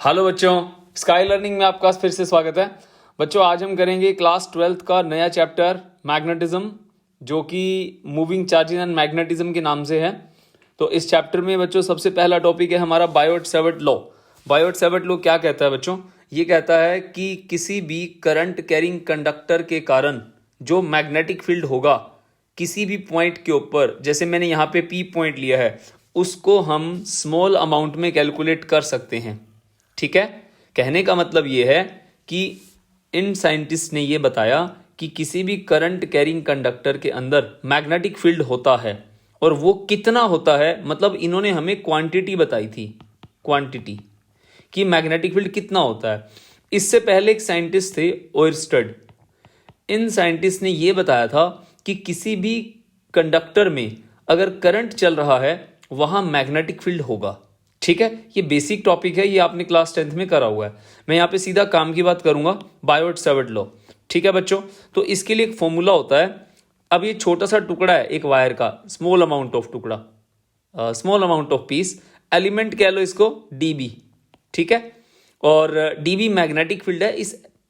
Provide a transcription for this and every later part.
Hello बच्चों, sky learning में आपका फिर से स्वागत है। बच्चों, आज हम करेंगे क्लास 12th का नया चैप्टर मैग्नेटिज्म, जो कि मूविंग चार्जेस एंड मैग्नेटिज्म के नाम से है। तो इस चैप्टर में बच्चों सबसे पहला टॉपिक है हमारा बायोट-सैवर्ट लॉ। बायोट-सैवर्ट लॉ क्या कहता है बच्चों? ये कहता है कि किसी भी करंट कैरिंग कंडक्टर के कारण जो मैग्नेटिक फील्ड होगा किसी भी पॉइंट के ऊपर, जैसे मैंने यहाँ पे पी पॉइंट लिया है, उसको हम स्मॉल अमाउंट में कैलकुलेट कर सकते हैं। ठीक है, कहने का मतलब ये है कि इन साइंटिस्ट ने ये बताया कि किसी भी करंट कैरिंग कंडक्टर के अंदर मैग्नेटिक फील्ड होता है, और वो कितना होता है, मतलब इन्होंने हमें क्वांटिटी बताई थी, क्वांटिटी कि मैग्नेटिक फील्ड कितना होता है। इससे पहले एक साइंटिस्ट थे ओयरस्टेड। इन साइंटिस्ट ने ये बताया था कि किसी भी कंडक्टर में अगर करंट चल रहा है वहां मैग्नेटिक फील्ड होगा। ठीक है, ये बेसिक टॉपिक है, ये आपने क्लास 10th में करा हुआ है। मैं यहाँ पे सीधा काम की बात करूंगा, बायोट-सैवर्ट लॉ। ठीक है बच्चों, तो इसके लिए एक फॉर्मूला होता है। अब ये छोटा सा टुकड़ा है एक वायर का, स्मॉल अमाउंट ऑफ टुकड़ा, small amount of peace, element कह लो इसको डीबी। ठीक है, और डीबी मैग्नेटिक फील्ड है।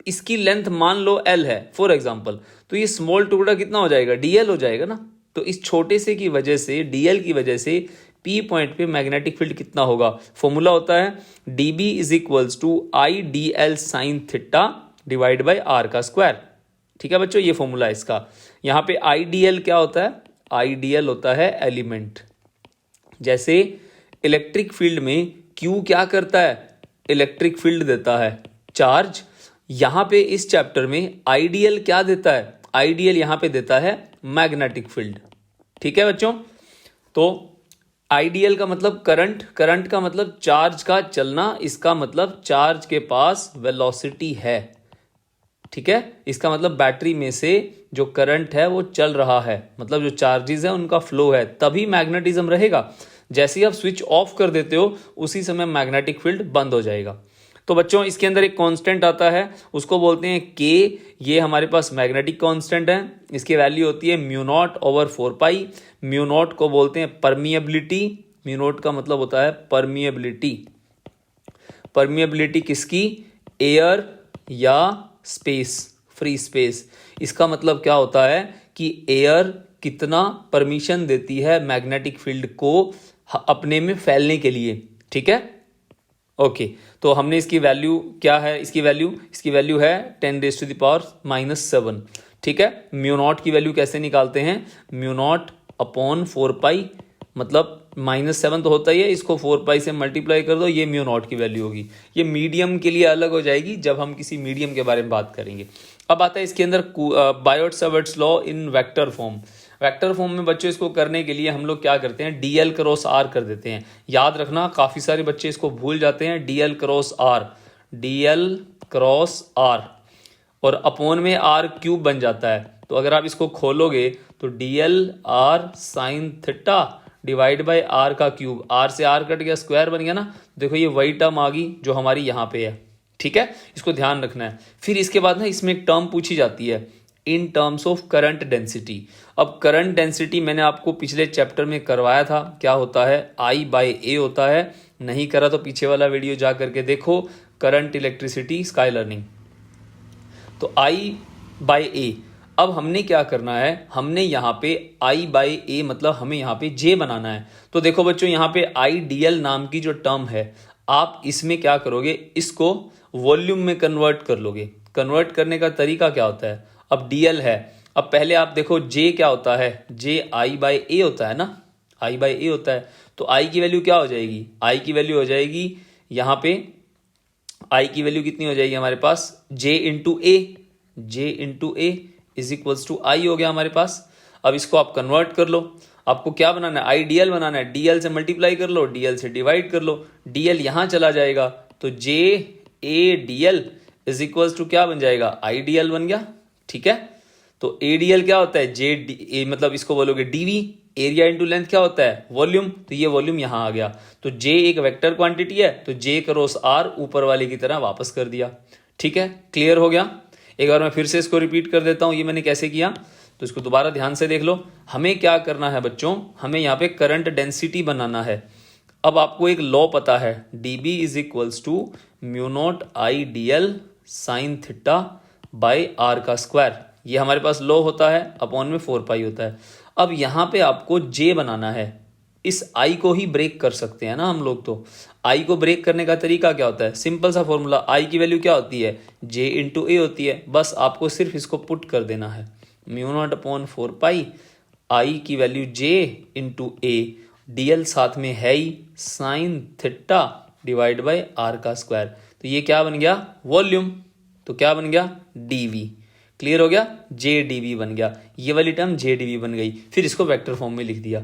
इसकी लेंथ मान लो एल है फॉर एग्जाम्पल, तो ये स्मॉल टुकड़ा कितना हो जाएगा, डीएल हो जाएगा ना। तो इस छोटे से की वजह से, डीएल की वजह से पी पॉइंट पे मैग्नेटिक फील्ड कितना होगा। फॉर्मूला होता है DB is equals to I D L sine theta divide by R का स्क्वायर। ठीक है बच्चों, ये फॉर्मूला है इसका। यहाँ पे आई डी एल क्या होता है? आई डी एल होता है एलिमेंट। जैसे इलेक्ट्रिक फील्ड में क्यू क्या करता है? इलेक्ट्रिक फील्ड देता है, चार्ज। यहां पे इस चैप्टर में आईडीएल क्या देता है? आईडीएल यहां पे देता है मैग्नेटिक फील्ड। ठीक है बच्चों, तो आईडीएल का मतलब करंट, करंट का मतलब चार्ज का चलना, इसका मतलब चार्ज के पास वेलोसिटी है। ठीक है, इसका मतलब बैटरी में से जो करंट है वो चल रहा है, मतलब जो चार्जेस है उनका फ्लो है, तभी मैग्नेटिज्म रहेगा। जैसे ही आप स्विच ऑफ कर देते हो उसी समय मैग्नेटिक फील्ड बंद हो जाएगा। तो बच्चों इसके अंदर एक कांस्टेंट आता है, उसको बोलते हैं के। ये हमारे पास मैग्नेटिक कांस्टेंट है, इसकी वैल्यू होती है mu not over 4 pi. Mu naught को बोलते हैं परमिएबिलिटी। म्यू नॉट का मतलब होता है परमिएबिलिटी। परमिएबिलिटी किसकी? एयर या स्पेस, फ्री स्पेस। इसका मतलब क्या होता है कि एयर कितना परमिशन देती है मैग्नेटिक फील्ड को अपने में फैलने के लिए। ठीक है, ओके। तो हमने इसकी वैल्यू क्या है? इसकी वैल्यू है 10⁻⁻⁷। ठीक है, म्यू नॉट की वैल्यू कैसे निकालते हैं? म्यू नॉट अपॉन 4 पाई, मतलब -7 तो होता ही है, इसको 4 पाई से मल्टीप्लाई कर दो, ये म्यू नॉट की वैल्यू होगी। ये मीडियम के लिए अलग हो जाएगी जब हम किसी मीडियम के बारे में बात करेंगे। अब आता है इसके अंदर Biot-Savart law in vector form. Vector form में बच्चों इसको करने के लिए हम लोग क्या करते हैं? डीएल क्रॉस आर कर देते हैं। याद रखना, काफी सारे बच्चे इसको भूल जाते हैं। DL cross R, DL cross R, और अपॉन में आर क्यूब बन जाता है। तो अगर आप इसको खोलोगे तो DL R sine theta divide by R का क्यूब, आर से आर कट गया, स्क्वायर बन गया ना। देखो ये वही टर्म आ गई जो हमारी यहाँ पे है। ठीक है, इसको ध्यान रखना है। फिर इसके बाद ना इसमें एक टर्म पूछी जाती है in terms of current density. अब करंट डेंसिटी मैंने आपको पिछले चैप्टर में करवाया था, क्या होता है? आई बाय ए होता है। नहीं करा तो पीछे वाला वीडियो जा करके देखो, करंट इलेक्ट्रिसिटी स्काई लर्निंग। तो आई बाय ए। अब हमने क्या करना है? हमने यहाँ पे आई बाय ए मतलब हमें यहाँ पे जे बनाना है। तो देखो बच्चों, यहाँ पे आई डी एल नाम की जो टर्म है, आप इसमें क्या करोगे? इसको वॉल्यूम में कन्वर्ट कर लोगे। कन्वर्ट करने का तरीका क्या होता है? अब डीएल है, अब पहले आप देखो जे क्या होता है? जे आई बाय ए होता है ना, आई बाय ए होता है। तो आई की वैल्यू क्या हो जाएगी? आई की वैल्यू हो जाएगी यहाँ पे, आई की वैल्यू कितनी हो जाएगी हमारे पास? J into A, J into A is equals to I हो गया हमारे पास। अब इसको आप कन्वर्ट कर लो। आपको क्या बनाना है? आई डीएल बनाना है। डीएल से मल्टीप्लाई कर लो, डीएल से डिवाइड कर लो, डीएल यहां चला जाएगा, तो जे ए डीएल इज इक्वल्स टू क्या बन जाएगा? आई डीएल बन गया। ठीक है, तो एडीएल क्या होता है? जे ए, मतलब इसको बोलोगे डीवी, एरिया इंटू लेंथ क्या होता है? वॉल्यूम। तो ये वॉल्यूम यहां आ गया। तो जे एक वेक्टर क्वांटिटी है, तो जे क्रॉस आर ऊपर वाले की तरह वापस कर दिया। ठीक है, क्लियर हो गया? एक बार मैं फिर से इसको रिपीट कर देता हूं, ये मैंने कैसे किया, तो इसको दोबारा ध्यान से देख लो। हमें क्या करना है बच्चों? हमें यहाँ पे करंट डेंसिटी बनाना है। अब आपको एक लॉ पता है, D B is equals to mu naught I D L sine theta by R का स्क्वायर। ये हमारे पास लॉ होता है, अपॉन में 4 पाई होता है। अब यहाँ पे आपको जे बनाना है, इस आई को ही ब्रेक कर सकते हैं ना हम लोग। तो आई को ब्रेक करने का तरीका क्या होता है, सिंपल सा फॉर्मूला, आई की वैल्यू क्या होती है, जे इंटू ए होती है। बस आपको सिर्फ इसको पुट कर देना है, mu naught upon 4 pi I की value J into A, DL साथ में है ही sine theta divide by R का स्क्वायर। तो ये क्या बन गया, वॉल्यूम। तो क्या बन गया, डीवी। क्लियर हो गया, जे डीवी बन गया, ये वाली टर्म जे डीवी बन गई। फिर इसको वेक्टर फॉर्म में लिख दिया।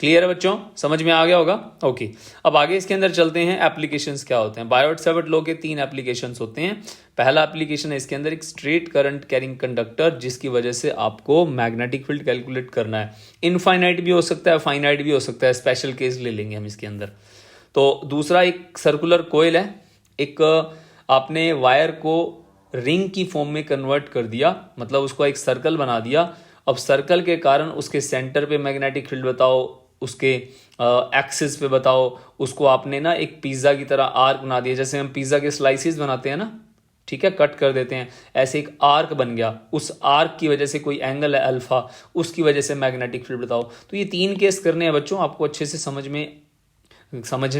क्लियर है बच्चों, समझ में आ गया होगा। ओके, अब आगे इसके अंदर चलते हैं, एप्लीकेशंस क्या होते हैं। बायोट-सैवर्ट लॉ के 3 एप्लीकेशंस होते हैं। पहला एप्लीकेशन है इसके अंदर एक स्ट्रेट करंट कैरिंग कंडक्टर, जिसकी वजह से आपको मैग्नेटिक फील्ड कैलकुलेट करना है। इनफाइनाइट भी हो सकता है, फाइनाइट भी हो सकता है, स्पेशल केस ले लेंगे हम इसके अंदर। तो दूसरा एक सर्कुलर कोयल है, एक आपने वायर को रिंग की फॉर्म में कन्वर्ट कर दिया, मतलब उसको एक सर्कल बना दिया। अब सर्कल के कारण उसके सेंटर पे मैग्नेटिक फील्ड बताओ, उसके एक्सिस पे बताओ, उसको आपने ना एक पिज्ज़ा की तरह आर्क बना दिया, जैसे हम पिज्ज़ा के स्लाइसिस बनाते हैं ना, ठीक है, कट कर देते हैं, ऐसे एक आर्क बन गया। उस आर्क की वजह से कोई एंगल है अल्फा, उसकी वजह से मैग्नेटिक फील्ड बताओ। तो ये 3 केस करने हैं बच्चों, आपको अच्छे से समझने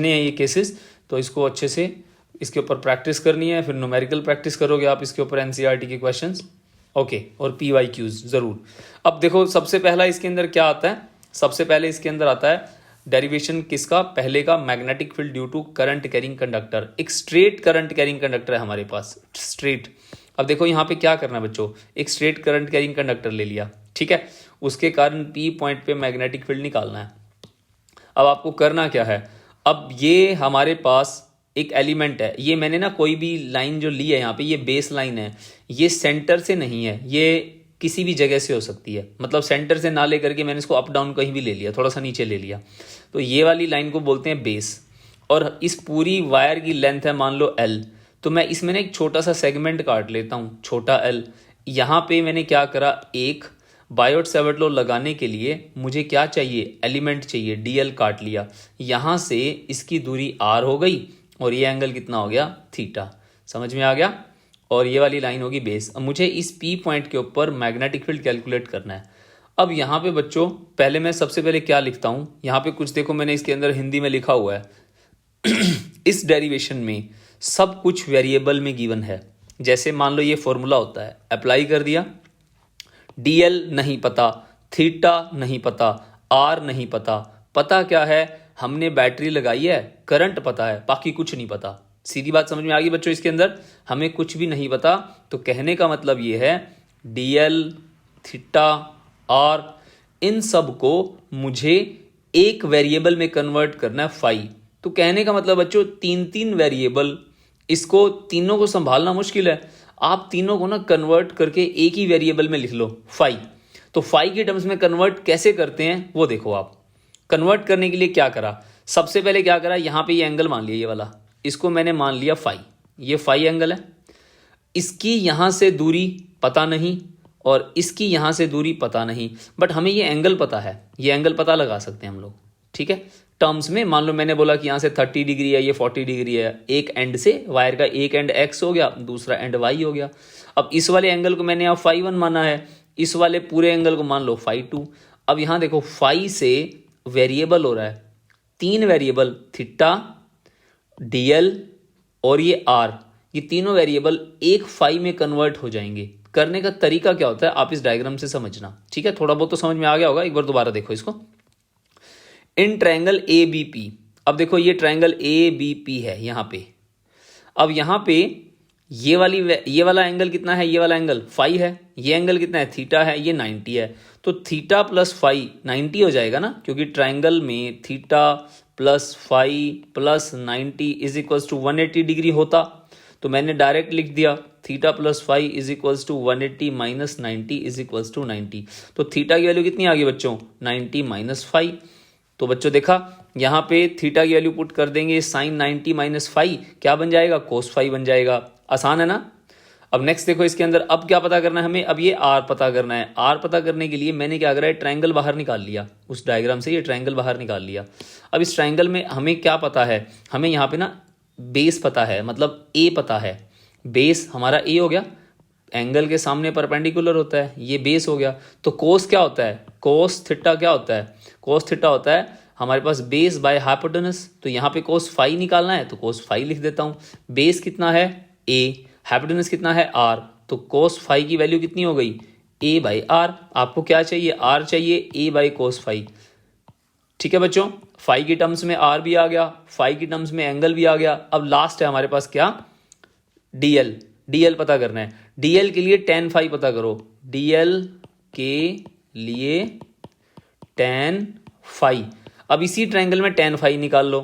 हैं ये केसेस। तो इसको अच्छे से इसके ऊपर प्रैक्टिस करनी है, फिर न्यूमेरिकल प्रैक्टिस करोगे आप इसके ऊपर, एनसीईआरटी के क्वेश्चंस। ओके, और पीवाईक्यूज जरूर। अब देखो सबसे पहला इसके अंदर क्या आता है, सबसे पहले इसके अंदर आता है डेरिवेशन किसका, पहले का, magnetic field due to current carrying conductor. एक स्ट्रेट करंट कैरिंग कंडक्टर है हमारे पास, स्ट्रेट। अब देखो यहाँ पे क्या करना है बच्चों, एक स्ट्रेट करंट कैरिंग कंडक्टर ले लिया, ठीक है, उसके कारण पी पॉइंट पे मैग्नेटिक फील्ड निकालना है। अब आपको करना क्या है, अब ये हमारे पास एक एलिमेंट है, ये मैंने ना कोई भी लाइन जो ली है यहाँ पे, ये बेस लाइन है, ये सेंटर से नहीं है, ये किसी भी जगह से हो सकती है, मतलब सेंटर से ना लेकर के मैंने इसको अप डाउन कहीं भी ले लिया, थोड़ा सा नीचे ले लिया। तो ये वाली लाइन को बोलते हैं बेस, और इस पूरी वायर की लेंथ है मान लो L। तो मैं इसमें ना एक छोटा सा सेगमेंट काट लेता हूँ, छोटा L। यहाँ पे मैंने क्या करा, एक बायोट-सैवर्ट लॉ लगाने के लिए मुझे क्या चाहिए, एलिमेंट चाहिए, DL काट लिया। यहाँ से इसकी दूरी R हो गई, और ये एंगल कितना हो गया, थीटा। समझ में आ गया। और ये वाली लाइन होगी बेस। अब मुझे इस पी पॉइंट के ऊपर मैग्नेटिक फील्ड कैलकुलेट करना है। अब यहाँ पे बच्चों पहले मैं सबसे पहले क्या लिखता हूँ, यहाँ पे कुछ देखो मैंने इसके अंदर हिंदी में लिखा हुआ है इस डेरिवेशन में सब कुछ वेरिएबल में गिवन है। जैसे मान लो ये फॉर्मूला होता है, अप्लाई कर दिया, DL नहीं पता, थीटा नहीं पता, R नहीं पता, पता क्या है, हमने बैटरी लगाई है, करंट पता है, बाकी कुछ नहीं पता। सीधी बात समझ में आ गई बच्चों, इसके अंदर हमें कुछ भी नहीं पता। तो कहने का मतलब ये है DL, थीटा, R, इन सब को मुझे एक वेरिएबल में कन्वर्ट करना है, फाई। तो कहने का मतलब बच्चों 3 वेरिएबल, इसको तीनों को संभालना मुश्किल है, आप तीनों को ना कन्वर्ट करके एक ही वेरिएबल में लिख लो, फाई। तो फाई के टर्म्स में कन्वर्ट कैसे करते हैं वो देखो आप। कन्वर्ट करने के लिए क्या करा, सबसे पहले क्या करा, यहाँ पे ये एंगल मान लिया, ये वाला, इसको मैंने मान लिया फाई, ये फाई एंगल है। इसकी यहाँ से दूरी पता नहीं, और इसकी यहाँ से दूरी पता नहीं, बट हमें ये एंगल पता है, ये एंगल पता लगा सकते हैं हम लोग, ठीक है। टर्म्स में मान लो मैंने बोला कि यहाँ से 30 डिग्री है, ये 40 डिग्री है, एक एंड से वायर का एक एंड x हो गया, दूसरा एंड y हो गया। अब इस वाले एंगल को मैंने यहाँ फाई 1 माना है, इस वाले पूरे एंगल को मान लो फाई 2। अब यहाँ देखो फाई से वेरिएबल हो रहा है 3 वेरिएबल, थीटा, DL और ये R, ये तीनों वेरिएबल एक फाई में कन्वर्ट हो जाएंगे। करने का तरीका क्या होता है आप इस डायग्राम से समझना, ठीक है, थोड़ा बहुत तो समझ में आ गया होगा, एक बार दोबारा देखो इसको। इन ट्रायंगल ABP, अब देखो ये ट्रायंगल ABP है यहाँ पे। अब यहाँ पे ये वाला एंगल कितना है, ये वाला एंगल फाई है, ये एंगल कितना है, थीटा है, ये 90 है। तो थीटा प्लस फाई 90 हो जाएगा ना, क्योंकि ट्रायंगल में theta plus phi plus 90 is equals to 180 degree होता। तो मैंने डायरेक्ट लिख दिया theta plus phi is equals to 180 minus 90 is equals to 90। तो थीटा की वैल्यू कितनी आ गई बच्चों, 90 माइनस फाई। तो बच्चों देखा यहाँ पे थीटा की वैल्यू पुट कर देंगे, साइन 90 माइनस फाई क्या बन जाएगा, कोस फाई बन जाएगा। आसान है ना। अब नेक्स्ट देखो इसके अंदर अब क्या पता करना है हमें, अब ये आर पता करना है। आर पता करने के लिए मैंने क्या करा है, ट्रायंगल बाहर निकाल लिया, उस डायग्राम से ये ट्रायंगल बाहर निकाल लिया। अब इस ट्रायंगल में हमें क्या पता है, हमें यहाँ पे ना बेस पता है, मतलब ए पता है। बेस हमारा ए हो गया, एंगल के सामने परपेंडिकुलर होता है, ये बेस हो गया। तो कोस क्या होता है, कोस थीटा क्या होता है, कोस थीटा होता है हमारे पास बेस बाय हाइपोटेनस। तो यहाँ पे कोस फाई निकालना है तो कोस फाई लिख देता हूँ। बेस कितना है ए, हाइपोटेनस कितना है आर, तो कोस फाई की वैल्यू कितनी हो गई ए बाई आर। आपको क्या चाहिए, आर चाहिए, ए बाई कोस फाई। ठीक है बच्चों, फाई की टर्म्स में आर भी आ गया, फाई की टर्म्स में एंगल भी आ गया। अब लास्ट है हमारे पास क्या, डीएल। डीएल पता करना है। डीएल के लिए टेन फाई पता करो, डीएल के लिए टेन फाई। अब इसी ट्रायंगल में टेन फाई निकाल लो।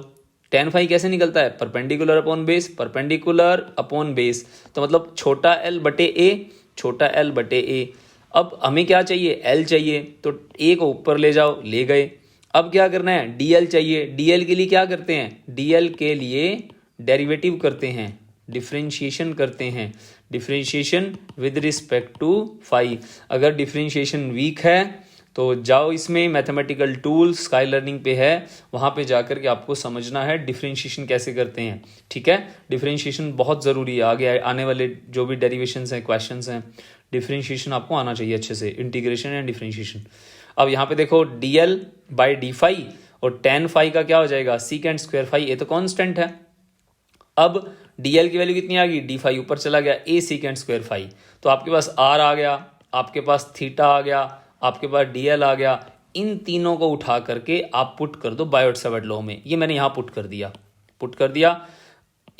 टेन फाई कैसे निकलता है, perpendicular upon base, perpendicular upon base, तो मतलब छोटा एल बटे ए, छोटा एल बटे ए। अब हमें क्या चाहिए, एल चाहिए, तो ए को ऊपर ले जाओ, ले गए। अब क्या करना है, डीएल चाहिए। डीएल के लिए क्या करते हैं, डीएल के लिए डेरिवेटिव करते हैं, डिफरेंशिएशन करते हैं, differentiation with respect to phi. अगर डिफरेंशिएशन वीक है तो जाओ इसमें, मैथमेटिकल टूल्स स्काई लर्निंग पे है, वहाँ पे जाकर के आपको समझना है डिफरेंशिएशन कैसे करते हैं। ठीक है, डिफरेंशिएशन बहुत ज़रूरी है, आगे आने वाले जो भी डेरिवेशंस हैं, क्वेश्चंस हैं, डिफरेंशिएशन आपको आना चाहिए अच्छे से, इंटीग्रेशन एंड डिफरेंशिएशन। अब यहाँ पे देखो डीएल बाई डी फाई और टेन फाई का क्या हो जाएगा, सीकेंड स्क्वायर फाई, ये तो कॉन्स्टेंट है। अब डीएल की वैल्यू कितनी आ गई, डी फाई ऊपर चला गया, ए सीकेंड स्क्वायर फाई, तो आपके पास आर आ गया, आपके पास थीटा आ गया, आपके पास डीएल आ गया। इन तीनों को उठा करके आप पुट कर दो बायोट-सावर्त लॉ में। ये मैंने यहाँ पुट कर दिया, पुट कर दिया।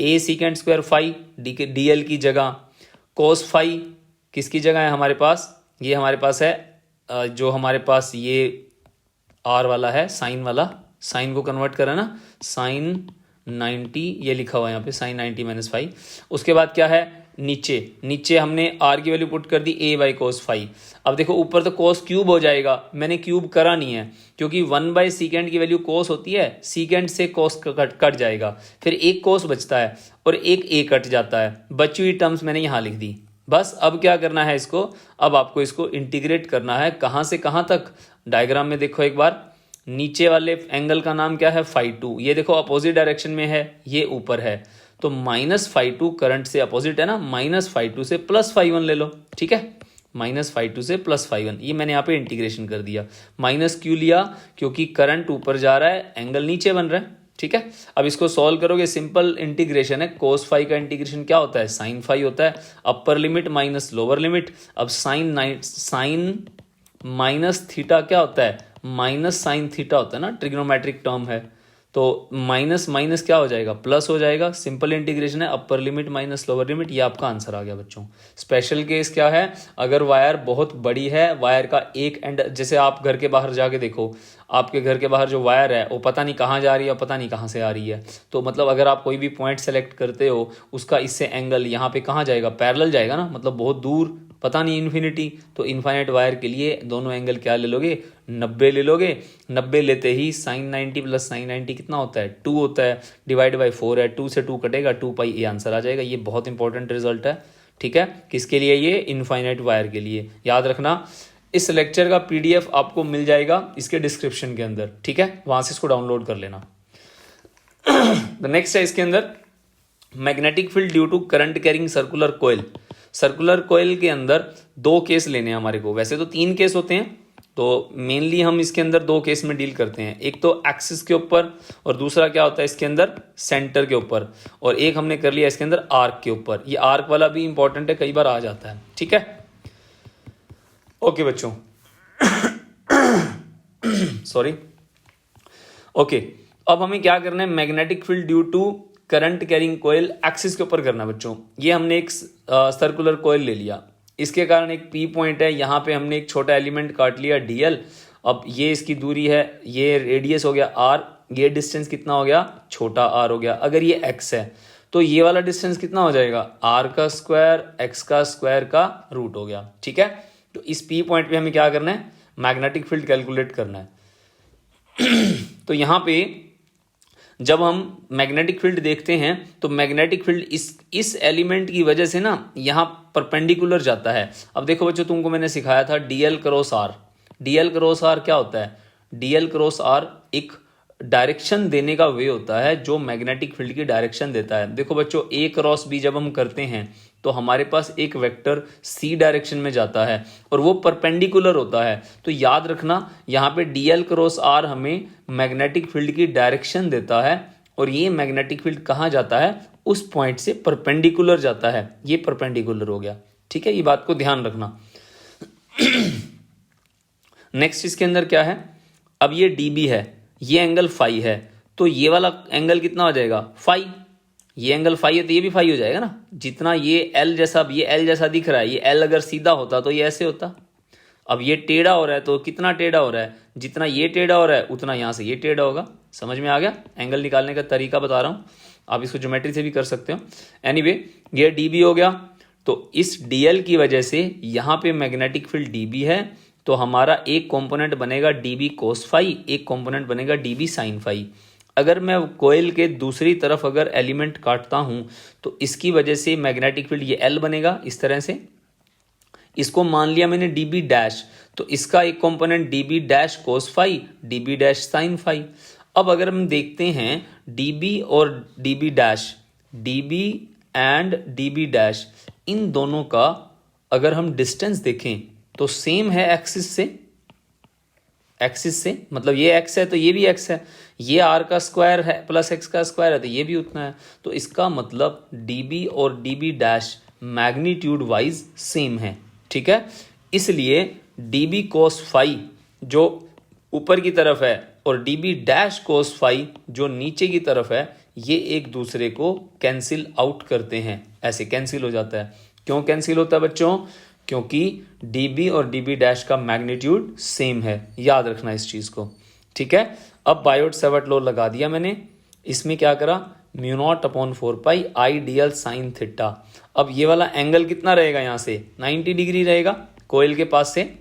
ए सीकेंड स्क्वायर फाई डीएल की जगह, कोस फाई किसकी जगह है हमारे पास, ये हमारे पास है जो हमारे पास ये आर वाला है, साइन वाला, साइन को कन्वर्ट करा ना, साइन 90 ये लिखा हुआ है यहाँ पे, साइन 90 माइनस फाई। उसके बाद क्या है, नीचे नीचे हमने आर की वैल्यू पुट कर दी ए बाई कोस फाई। अब देखो ऊपर तो कोस क्यूब हो जाएगा, मैंने क्यूब करा नहीं है क्योंकि 1 बाई सीकेंड की वैल्यू कोस होती है, सीकेंड से कोस कट जाएगा, फिर एक कोस बचता है और एक ए कट जाता है, बची हुई टर्म्स मैंने यहाँ लिख दी। बस अब क्या करना है इसको, अब आपको इसको इंटीग्रेट करना है, कहाँ से कहाँ तक, डायग्राम में देखो एक बार। नीचे वाले एंगल का नाम क्या है, फाई 2, ये देखो अपोजिट डायरेक्शन में है, ये ऊपर है, तो माइनस फाई 2 करंट से अपोजिट है ना, माइनस फाई 2 से प्लस फाई 1 ले लो। ठीक है, माइनस फाई 2 से प्लस फाई 1, ये मैंने यहाँ पे इंटीग्रेशन कर दिया। माइनस क्यों लिया, क्योंकि करंट ऊपर जा रहा है, एंगल नीचे बन रहा है। ठीक है, अब इसको सॉल्व करोगे, सिंपल इंटीग्रेशन है, कोस फाई का इंटीग्रेशन क्या होता है, साइन फाई होता है, upper limit minus lower limit. अब साइन माइनस थीटा क्या होता है, माइनस साइन थीटा होता है ना, ट्रिग्नोमेट्रिक टर्म है, तो माइनस माइनस क्या हो जाएगा, प्लस हो जाएगा। सिंपल इंटीग्रेशन है, upper limit minus lower limit, ये आपका आंसर आ गया बच्चों। स्पेशल केस क्या है, अगर वायर बहुत बड़ी है, वायर का एक एंड, जैसे आप घर के बाहर जाके देखो, आपके घर के बाहर जो वायर है वो पता नहीं कहाँ जा रही है, पता नहीं कहाँ से आ रही है, तो मतलब अगर आप कोई भी पॉइंट सेलेक्ट करते हो, उसका इससे एंगल यहाँ पे कहाँ जाएगा, पैरेलल जाएगा ना, मतलब बहुत दूर, पता नहीं इन्फिनिटी। तो इनफाइनाइट वायर के लिए दोनों एंगल क्या ले लोगे, 90 ले लोगे। 90 लेते ही साइन 90 प्लस साइन 90 कितना होता है, 2 होता है, डिवाइड बाई 4 है, 2 से 2 कटेगा, 2 पाई, ये आंसर आ जाएगा। ये बहुत इंपॉर्टेंट रिजल्ट है। ठीक है, किसके लिए, ये इनफाइनाइट वायर के लिए। याद रखना, इस लेक्चर का पीडीएफ आपको मिल जाएगा इसके डिस्क्रिप्शन के अंदर। ठीक है, वहां से इसको डाउनलोड कर लेना। द नेक्स्ट है इसके अंदर, magnetic field due to current carrying circular coil. Circular coil के अंदर 2 केस लेने हैं हमारे को, वैसे तो 3 केस होते हैं, तो मेनली हम इसके अंदर 2 केस में डील करते हैं। एक तो एक्सिस के ऊपर और दूसरा क्या होता है इसके अंदर, सेंटर के ऊपर, और एक हमने कर लिया इसके अंदर आर्क के ऊपर। ये आर्क वाला भी इंपॉर्टेंट है, कई बार आ जाता है। ठीक है, ओके बच्चों, सॉरी, ओके। अब हमें क्या करना है, magnetic field due to current carrying coil axis के ऊपर करना बच्चों। ये हमने एक सर्कुलर कोयल ले लिया, इसके कारण एक पी पॉइंट है, यहाँ पे हमने एक छोटा एलिमेंट काट लिया डीएल। अब ये इसकी दूरी है, ये रेडियस हो गया आर, ये डिस्टेंस कितना हो गया, छोटा आर हो गया। अगर ये एक्स है तो ये वाला डिस्टेंस कितना हो जाएगा, आर का स्क्वायर एक्स का स्क्वायर का रूट हो गया। ठीक है, तो इस पी पॉइंट पे हमें क्या करना है, मैग्नेटिक फील्ड कैलकुलेट करना है। तो यहाँ पे जब हम मैग्नेटिक फील्ड देखते हैं तो मैग्नेटिक फील्ड इस एलिमेंट की वजह से ना यहाँ परपेंडिकुलर जाता है। अब देखो बच्चों, तुमको मैंने सिखाया था DL cross R. DL cross R क्या होता है? डीएल क्रॉस आर एक डायरेक्शन देने का वे होता है जो मैग्नेटिक फील्ड की डायरेक्शन देता है। देखो बच्चों, ए क्रॉस बी जब हम करते हैं तो हमारे पास एक वेक्टर सी डायरेक्शन में जाता है और वो परपेंडिकुलर होता है। तो याद रखना, यहाँ पे डीएल क्रॉस आर हमें मैग्नेटिक फील्ड की डायरेक्शन देता है और ये मैग्नेटिक फील्ड कहाँ जाता है? उस पॉइंट से परपेंडिकुलर जाता है। ये परपेंडिकुलर हो गया, ठीक है, ये बात को ध्यान रखना। नेक्स्ट इसके अंदर क्या है? अब ये डीबी है, ये एंगल फाई है, तो ये वाला एंगल कितना हो जाएगा? फाई। ये एंगल फाई है तो ये भी फाई हो जाएगा ना। जितना ये एल जैसा, अब ये एल जैसा दिख रहा है, ये एल अगर सीधा होता तो ये ऐसे होता। अब ये टेढ़ा हो रहा है तो कितना टेढ़ा हो रहा है? जितना ये टेढ़ा हो रहा है उतना यहाँ से ये टेढ़ा होगा। समझ में आ गया? एंगल निकालने का तरीका बता रहा हूँ, आप इसको ज्योमेट्री से भी कर सकते हो। एनीवे, ये डीबी हो गया। तो इस डीएल की वजह से यहाँ पे मैग्नेटिक फील्ड डीबी है, तो हमारा एक कंपोनेंट बनेगा डीबी कोस फाई, एक कंपोनेंट बनेगा डीबी साइन फाई। अगर मैं कोयल के दूसरी तरफ अगर एलिमेंट काटता हूं तो इसकी वजह से मैग्नेटिक फील्ड ये एल बनेगा इस तरह से। इसको मान लिया मैंने डीबी डैश, तो इसका एक component DB dash cos phi, DB dash sine phi. अब अगर हम देखते हैं डीबी और DB dash, DB and DB dash, इन दोनों का अगर हम डिस्टेंस देखें तो सेम है एक्सिस से। एक्सिस से मतलब ये एक्स है तो ये भी एक्स है, ये आर का स्क्वायर है प्लस एक्स का स्क्वायर है तो ये भी उतना है। तो इसका मतलब डीबी और DB dash magnitude wise same है, ठीक है। इसलिए डीबी कोस फाई जो ऊपर की तरफ है और डीबी डैश कोस फाई जो नीचे की तरफ है, ये एक दूसरे को कैंसिल आउट करते हैं। ऐसे कैंसिल हो जाता है। क्यों कैंसिल होता है बच्चों? क्योंकि डीबी और डीबी डैश का मैग्नीट्यूड सेम है। याद रखना इस चीज को, ठीक है। अब बायोट सेवर्ट लॉ लगा दिया मैंने। इसमें क्या करा? म्यू नॉट अपॉन 4 पाई आई डीएल साइन थीटा। अब ये वाला एंगल कितना रहेगा? यहाँ से 90 डिग्री रहेगा कोयल के पास से।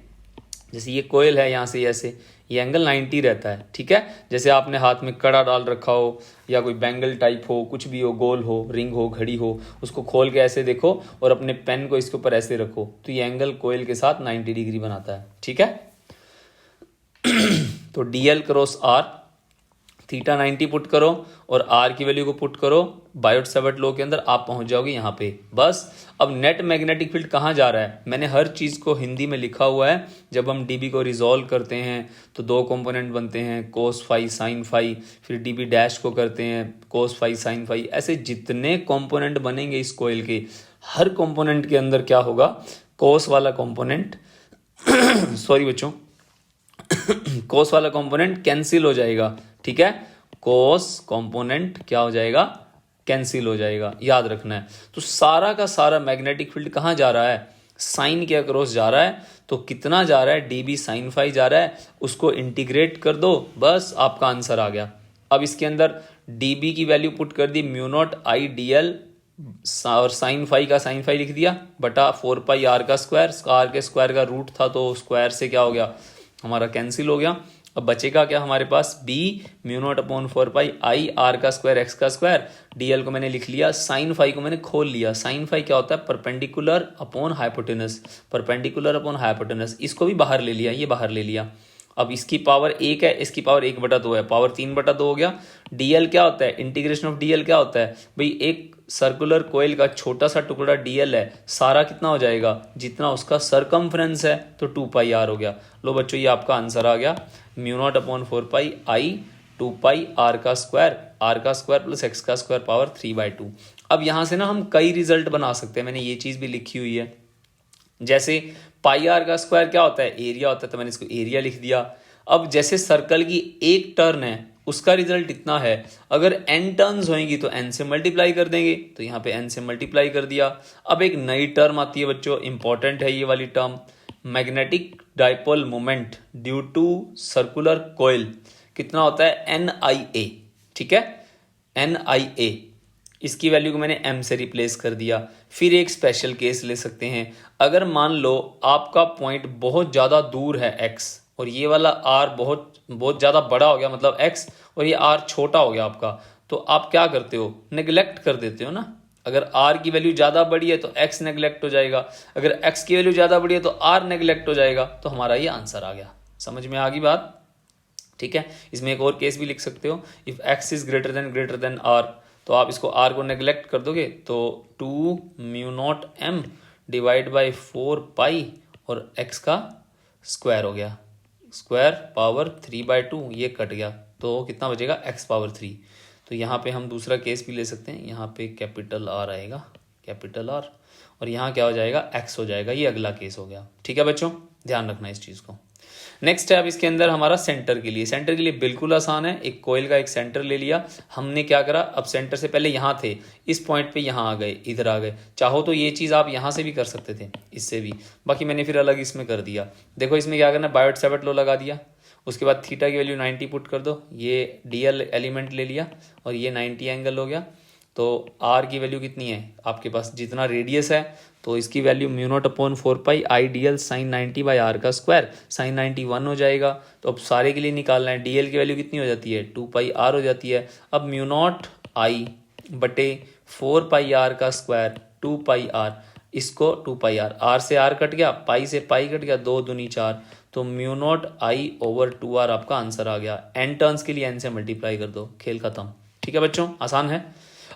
जैसे ये कोयल है, यहाँ से ऐसे ये एंगल 90 रहता है, ठीक है। जैसे आपने हाथ में कड़ा डाल रखा हो या कोई बैंगल टाइप हो, कुछ भी हो, गोल हो, रिंग हो, घड़ी हो, उसको खोल के ऐसे देखो और अपने पेन को इसके ऊपर ऐसे रखो तो ये एंगल कोयल के साथ 90 डिग्री बनाता है, ठीक है। तो DL cross R, theta 90 put करो और आर की वैल्यू को पुट करो बायोट सेवर्ट लॉ के अंदर, आप पहुंच जाओगे यहाँ पे। बस अब नेट मैग्नेटिक फील्ड कहाँ जा रहा है? मैंने हर चीज़ को हिंदी में लिखा हुआ है। जब हम डीबी को रिजॉल्व करते हैं तो दो कंपोनेंट बनते हैं, कोस फाई साइन फाई। फिर डीबी डैश को करते हैं कोस फाई साइन फाई। ऐसे जितने कंपोनेंट बनेंगे इस कोयल के, हर कंपोनेंट के अंदर क्या होगा? कोस वाला कंपोनेंट सॉरी बच्चों, कोस वाला कंपोनेंट कैंसिल हो जाएगा, ठीक है। कोस कंपोनेंट क्या हो जाएगा? कैंसिल हो जाएगा, याद रखना है। तो सारा का सारा मैग्नेटिक फील्ड कहाँ जा रहा है? साइन के अक्रॉस जा रहा है। तो कितना जा रहा है? डीबी साइन फाई जा रहा है। उसको इंटीग्रेट कर दो, बस आपका आंसर आ गया। अब इसके अंदर डीबी की वैल्यू पुट कर दी म्यू नॉट आई डीएल और साइन फाई का साइन फाई लिख दिया बटा 4 पाई आर का स्क्वायर। आर के स्क्वायर का रूट था तो स्क्वायर से क्या हो गया? हमारा कैंसिल हो गया। अब बचेगा क्या हमारे पास? B mu naught upon 4 pi I R का स्क्वायर एक्स का स्क्वायर। डीएल को मैंने लिख लिया, साइन फाई को मैंने खोल लिया। साइन फाई क्या होता है? Perpendicular upon hypotenuse, perpendicular upon hypotenuse. इसको भी बाहर ले लिया, ये बाहर ले लिया। अब इसकी पावर 1 है, इसकी पावर 1/2 है, पावर 3/2 हो गया। डीएल क्या होता है? इंटीग्रेशन ऑफ डीएल क्या होता है भाई? एक सर्कुलर कोयल का छोटा सा टुकड़ा डीएल है, सारा कितना हो जाएगा? जितना उसका सरकमफ्रेंस है, तो 2 पाई आर हो गया। लो बच्चों, ये आपका आंसर आ गया। Mu naught upon 4 pi I 2 pi R का स्क्वायर प्लस एक्स का स्क्वायर पावर 3/2। अब यहाँ से ना हम कई रिजल्ट बना सकते हैं। मैंने ये चीज भी लिखी हुई है। जैसे पाई आर का स्क्वायर क्या होता है? एरिया होता है, तो मैंने इसको एरिया लिख दिया। अब जैसे सर्कल की एक टर्न है, उसका रिजल्ट इतना है। अगर n टर्न्स होंगी तो n से मल्टीप्लाई कर देंगे, तो यहाँ पे n से मल्टीप्लाई कर दिया। अब एक नई टर्म आती है बच्चों, इंपॉर्टेंट है ये वाली term, magnetic dipole moment due to circular coil. कितना होता है? NIA, ठीक है, NIA। इसकी वैल्यू को मैंने m से रिप्लेस कर दिया। फिर एक स्पेशल केस ले सकते हैं। अगर मान लो आपका पॉइंट बहुत ज़्यादा दूर है x, और ये वाला r बहुत ज़्यादा बड़ा हो गया, मतलब x, और ये आर छोटा हो गया आपका, तो आप क्या करते हो, नेग्लेक्ट कर देते हो ना। अगर आर की वैल्यू ज़्यादा बड़ी है तो एक्स नेग्लेक्ट हो जाएगा, अगर एक्स की वैल्यू ज़्यादा बड़ी है तो आर नेग्लेक्ट हो जाएगा, तो हमारा ये आंसर आ गया। समझ में आ गई बात? ठीक है, इसमें एक और केस भी लिख सकते हो, if X is greater than R, तो आप इसको आर को नेग्लेक्ट कर दोगे तो 2 mu naught M divide by 4 pi और एक्स का स्क्वायर हो गया, स्क्वायर पावर 3/2, ये कट गया तो कितना बचेगा, एक्स पावर 3। तो यहाँ पे हम दूसरा केस भी ले सकते हैं, यहाँ पे कैपिटल आर आएगा, कैपिटल आर, और यहाँ क्या हो जाएगा, एक्स हो जाएगा। ये अगला केस हो गया। ठीक है बच्चों, ध्यान रखना इस चीज़ को। नेक्स्ट है अब इसके अंदर हमारा सेंटर के लिए। सेंटर के लिए बिल्कुल आसान है, एक कोयल का एक सेंटर ले लिया हमने, क्या करा, अब सेंटर से पहले यहाँ थे, इस पॉइंट पे यहाँ आ गए, इधर आ गए। चाहो तो ये चीज़ आप यहाँ से भी कर सकते थे, इससे भी, बाकी मैंने फिर अलग इसमें कर दिया। देखो इसमें क्या करना, बायोट-सैवर्ट लॉ लगा दिया, उसके बाद थीटा की वैल्यू 90 पुट कर दो, ये डीएल एलिमेंट ले लिया और ये 90 एंगल हो गया। तो आर की वैल्यू कितनी है आपके पास, जितना रेडियस है तो इसकी value mu naught upon 4 pi I D L sine 90 by R का स्क्वायर, साइन 90 1 हो जाएगा। तो अब सारे के लिए निकालना है, डी एल की वैल्यू कितनी हो जाती है, 2 पाई आर हो जाती है। अब म्यू नॉट आई बटे 4 पाई आर का स्क्वायर 2 पाई आर, इसको 2 पाई आर से आर कट गया, पाई से पाई कट गया, 2 दूनी 4, तो mu naught I over 2 R आपका आंसर आ गया। एन टर्न्स के लिए एन से मल्टीप्लाई कर दो, खेल खत्म। ठीक है बच्चों, आसान है।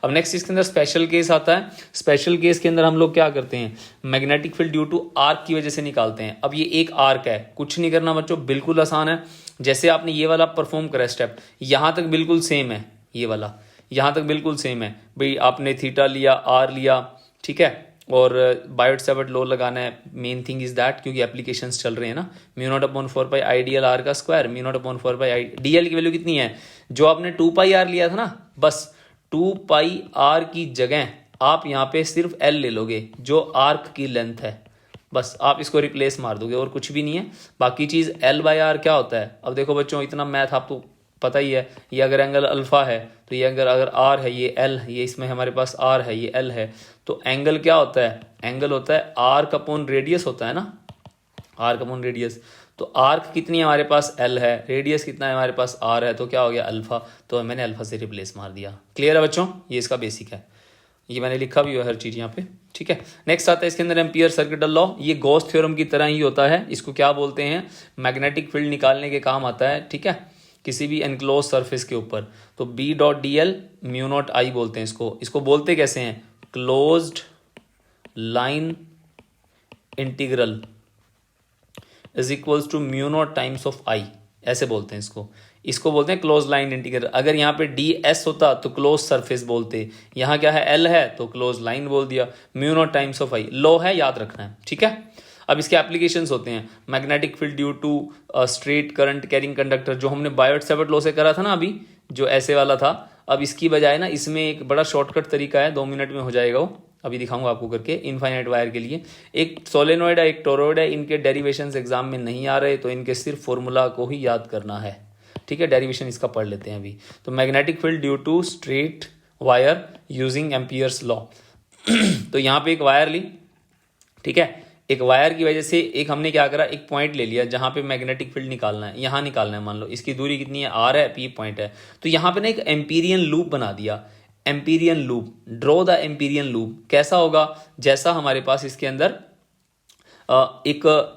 अब नेक्स्ट इसके अंदर स्पेशल केस आता है। स्पेशल केस के अंदर हम लोग क्या करते हैं, magnetic field due to arc की वजह से निकालते हैं। अब ये एक आर्क है, कुछ नहीं करना बच्चों, बिल्कुल आसान है। जैसे आपने ये वाला परफॉर्म करा स्टेप, यहां तक बिल्कुल सेम है, ये वाला यहां तक बिल्कुल सेम है भाई। आपने थीटा लिया, आर लिया, ठीक है, और बायोट-सैवर्ट लॉ लगाना है। मेन थिंग इज दैट, क्योंकि एप्लीकेशंस चल रहे हैं ना, mu naught upon 4 pi I D L R का square, mu naught upon 4 pi I D L की वैल्यू कितनी है, जो आपने 2 पाई आर लिया था ना, बस 2 पाई आर की जगह आप यहाँ पे सिर्फ एल ले लोगे, जो आर्क की लेंथ है, बस आप इसको रिप्लेस मार दोगे और कुछ भी नहीं है। बाकी चीज़ एल बाई आर क्या होता है, अब देखो बच्चों, इतना मैथ आपको पता ही है। ये अगर एंगल अल्फा है तो ये अगर आर है, ये एल, ये इसमें हमारे पास आर है, ये एल है, तो एंगल क्या होता है, एंगल होता है आर्क अपॉन रेडियस होता है ना, आर्क अपॉन रेडियस। तो आर्क कितनी है हमारे पास, एल है, रेडियस कितना है हमारे पास, आर है, तो क्या हो गया, अल्फा। तो मैंने अल्फा से रिप्लेस मार दिया। क्लियर है बच्चों, ये इसका बेसिक है, ये मैंने लिखा भी है हर चीज़ यहाँ पे। ठीक है, नेक्स्ट आता है इसके अंदर एम्पियर सर्किटल लॉ। ये गॉस थ्योरम की तरह ही होता है, इसको क्या बोलते हैं, मैग्नेटिक फील्ड निकालने के काम आता है। ठीक है, किसी भी एनक्लोज सरफेस के ऊपर, तो B dot D L mu naught I बोलते हैं इसको बोलते कैसे हैं, closed line integral is equals to mu naught times of I, ऐसे बोलते हैं इसको बोलते हैं क्लोज लाइन इंटीग्रल। अगर यहाँ पे डी एस होता तो क्लोज सरफेस बोलते, यहाँ क्या है, एल है तो क्लोज लाइन बोल दिया, mu naught times of I law है, याद रखना है। ठीक है, अब इसके एप्लीकेशंस होते हैं, magnetic field due to straight current carrying conductor, जो हमने बायोट-सैवर्ट लॉ से करा था ना अभी, जो ऐसे वाला था। अब इसकी बजाय ना इसमें एक बड़ा शॉर्टकट तरीका है, 2 मिनट में हो जाएगा वो, अभी दिखाऊंगा आपको करके। इनफाइनाइट वायर के लिए एक सोलेनॉइड है, एक टोरॉइड है, इनके डेरिवेशंस एग्जाम में नहीं आ रहे, तो इनके सिर्फ फॉर्मूला को ही याद करना है। ठीक है, डेरिवेशन इसका पढ़ लेते हैं अभी। तो magnetic field due to straight wire using Ampere's law. तो यहाँ पे एक वायर ली, ठीक है, एक वायर की वजह से एक हमने क्या करा, एक पॉइंट ले लिया जहां पे मैग्नेटिक फील्ड निकालना है, यहाँ निकालना है। मान लो इसकी दूरी कितनी है, आर है, पी पॉइंट है, तो यहाँ पे ना एक एम्पीरियन लूप बना दिया। Amperian loop, draw the Amperian loop, कैसा होगा, जैसा हमारे पास इसके अंदर एक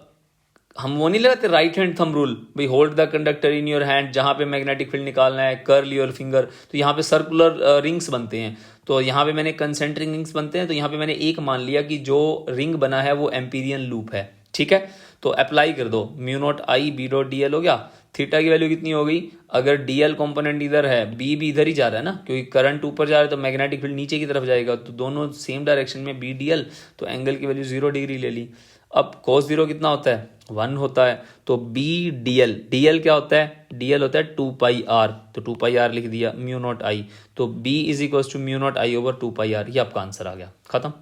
हम वो नहीं लगाते राइट हैंड थंब रूल, भाई hold the conductor in your hand, जहां पे मैग्नेटिक फील्ड निकालना है, कर्ल योर फिंगर, तो यहाँ पे सर्कुलर रिंग्स बनते हैं। तो यहाँ पे मैंने कंसेंट्रिक रिंग्स बनते हैं, तो यहाँ पे मैंने एक मान लिया कि जो रिंग बना है वो एम्पीरियन लूप है। ठीक है, तो अप्लाई कर दो, म्यू नॉट आई बी डॉट डी एल हो गया। थीटा की वैल्यू कितनी हो गई, अगर डी एल कॉम्पोनेंट इधर है, बी भी इधर ही जा रहा है ना, क्योंकि करंट ऊपर जा रहा है तो मैग्नेटिक फील्ड नीचे की तरफ जाएगा, तो दोनों सेम डायरेक्शन में बी डी एल, तो एंगल की वैल्यू 0 डिग्री ले ली। अब cos 0 कितना होता है, 1 होता है, तो B D L, D L क्या होता है, डी एल होता है 2 पाई आर, तो 2 पाई आर लिख दिया, म्यू नॉट आई, तो B is equal to mu naught I over 2 pi R, ये आपका आंसर आ गया, खत्म।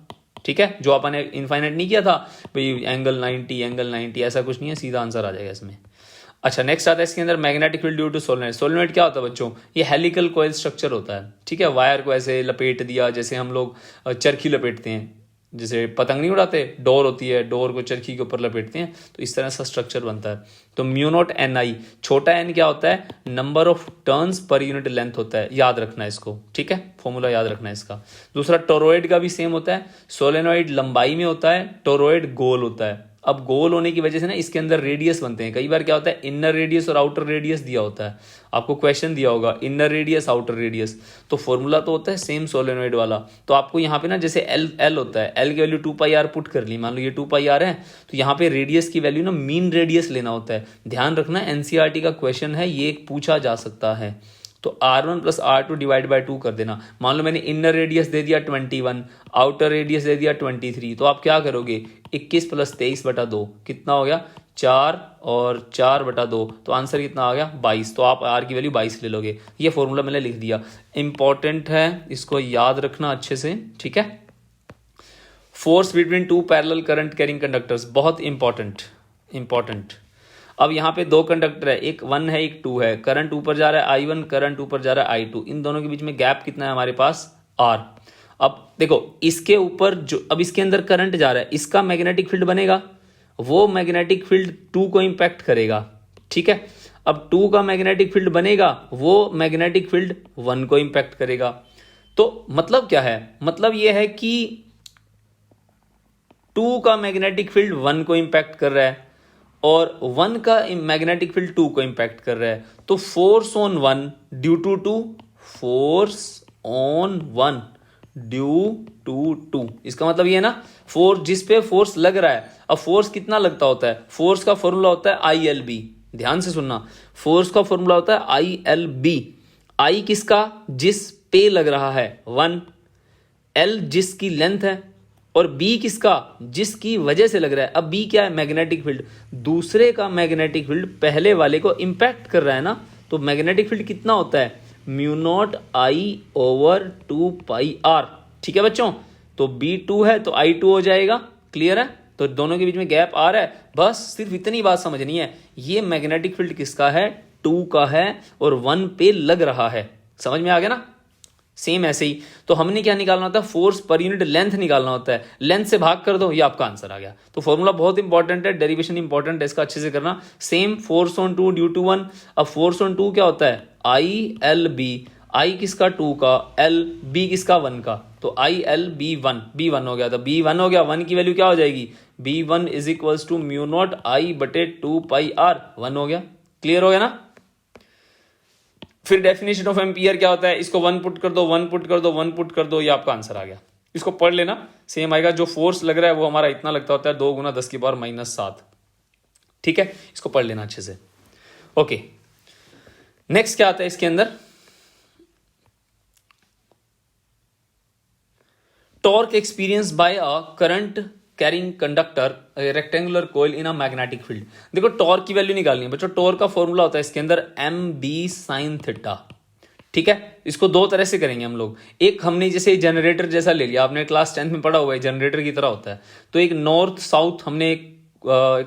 ठीक है, जो आपने इनफाइनाइट नहीं किया था भाई एंगल 90 ऐसा कुछ नहीं है, सीधा आंसर आ जाएगा इसमें। अच्छा, नेक्स्ट आता है इसके अंदर magnetic field due to solenoid. Solenoid क्या होता है बच्चों, ये हेलिकल कॉइल स्ट्रक्चर होता है। ठीक है, वायर को ऐसे लपेट दिया, जैसे हम लोग चरखी लपेटते हैं, जैसे पतंग नहीं उड़ाते, डोर होती है, डोर को चरखी के ऊपर लपेटते हैं, तो इस तरह सा स्ट्रक्चर बनता है। तो म्यू नॉट एन आई, छोटा एन क्या होता है, number of turns per unit length होता है, याद रखना है इसको, ठीक है, फॉर्मूला याद रखना है इसका। दूसरा टोरॉइड का भी सेम होता है, सोलेनॉइड लंबाई में होता है, टोरॉइड गोल होता है। अब गोल होने की वजह से ना इसके अंदर रेडियस बनते हैं, कई बार क्या होता है इनर रेडियस और आउटर रेडियस दिया होता है, आपको क्वेश्चन दिया होगा इनर रेडियस आउटर रेडियस, तो फॉर्मूला तो होता है सेम सोलेनॉइड वाला। तो आपको यहाँ पे ना जैसे एल होता है, एल की वैल्यू 2πr पुट कर ली, मान लो ये 2πr है, तो यहाँ पे रेडियस की वैल्यू ना मीन रेडियस लेना होता है। ध्यान रखना एनसीईआरटी का क्वेश्चन है, ये पूछा जा सकता है। तो R1 + R2 डिवाइड बाय 2 कर देना। मान लो मैंने इनर रेडियस दे दिया 21, आउटर रेडियस दे दिया 23, तो आप क्या करोगे 21 + 23/2 कितना हो गया 4 और 4/2, तो आंसर कितना आ गया 22। तो आप R की वैल्यू 22 ले लोगे। ये फॉर्मूला मैंने लिख दिया, इंपॉर्टेंट है, इसको याद रखना अच्छे से, ठीक है। Force between two parallel current carrying conductors, बहुत इंपॉर्टेंट। अब यहाँ पे दो कंडक्टर है, एक 1 है एक 2 है, करंट ऊपर जा रहा है I1, करंट ऊपर जा रहा है I2, इन दोनों के बीच में गैप कितना है हमारे पास R। अब देखो इसके ऊपर जो अब इसके अंदर करंट जा रहा है, इसका मैग्नेटिक फील्ड बनेगा, वो मैग्नेटिक फील्ड 2 को इंपैक्ट करेगा, ठीक है। अब 2 का मैग्नेटिक फील्ड बनेगा, वो मैग्नेटिक फील्ड 1 को इंपैक्ट करेगा। तो मतलब क्या है, मतलब ये है कि 2 का मैग्नेटिक फील्ड 1 को इंपैक्ट कर रहा है और 1 का मैग्नेटिक फील्ड 2 को इंपैक्ट कर रहा है। तो force on 1 due to 2, force on 1 due to 2, इसका मतलब ये है ना, फोर्स जिस पे फोर्स लग रहा है, अब फोर्स कितना लगता होता है, फोर्स का फॉर्मूला होता है ILB, ध्यान से सुनना, फोर्स का फॉर्मूला होता है ILB। I किसका, जिस पे लग रहा है 1, L जिसकी लेंथ है, और B किसका, जिसकी वजह से लग रहा है। अब B क्या है, मैग्नेटिक फील्ड, दूसरे का मैग्नेटिक फील्ड पहले वाले को इंपैक्ट कर रहा है ना, तो मैग्नेटिक फील्ड कितना होता है μ0I/2πr, ठीक है बच्चों। तो B2 है तो I2 हो जाएगा, क्लियर है। तो दोनों के बीच में गैप आ रहा है, बस सिर्फ इतनी बात समझनी है, ये मैग्नेटिक फील्ड किसका है 2 का है और 1 पे लग रहा है, समझ में आ गया ना। सेम ऐसे ही तो हमने क्या निकालना होता है, फोर्स पर यूनिट लेंथ निकालना होता है, लेंथ से भाग कर दो, ये आपका आंसर आ गया। तो फॉर्मूला बहुत इंपॉर्टेंट है, डेरिवेशन इंपॉर्टेंट है, इसका अच्छे से करना। Same force on 2 due to 1, अब फोर्स ऑन 2 क्या होता है ILB, I किसका 2 का, L B किसका 1 का, तो ILB1, B1 हो गया, तो B1 हो गया, 1 की वैल्यू क्या हो जाएगी B1 = μ0I/2πr, 1 हो गया, क्लियर हो गया ना। फिर डेफिनेशन ऑफ एम्पियर क्या होता है, इसको 1 पुट कर दो, 1 पुट कर दो, 1 पुट कर दो, ये आपका आंसर आ गया। इसको पढ़ लेना, सेम आएगा, जो फोर्स लग रहा है वो हमारा इतना लगता होता है 2 × 10⁻⁻7, ठीक है, इसको पढ़ लेना अच्छे से। ओके, नेक्स्ट क्या आता है इसके अंदर, torque experience by a current carrying conductor rectangular coil in a magnetic field. देखो टॉर्क की वैल्यू निकालनी है बच्चों, टॉर्क का फॉर्मूला होता है इसके अंदर MB sin थीटा, ठीक है। इसको दो तरह से करेंगे हम लोग, एक हमने जैसे जनरेटर जैसा ले लिया, आपने क्लास 10th में पढ़ा हुआ है, जनरेटर की तरह होता है। तो एक नॉर्थ साउथ हमने एक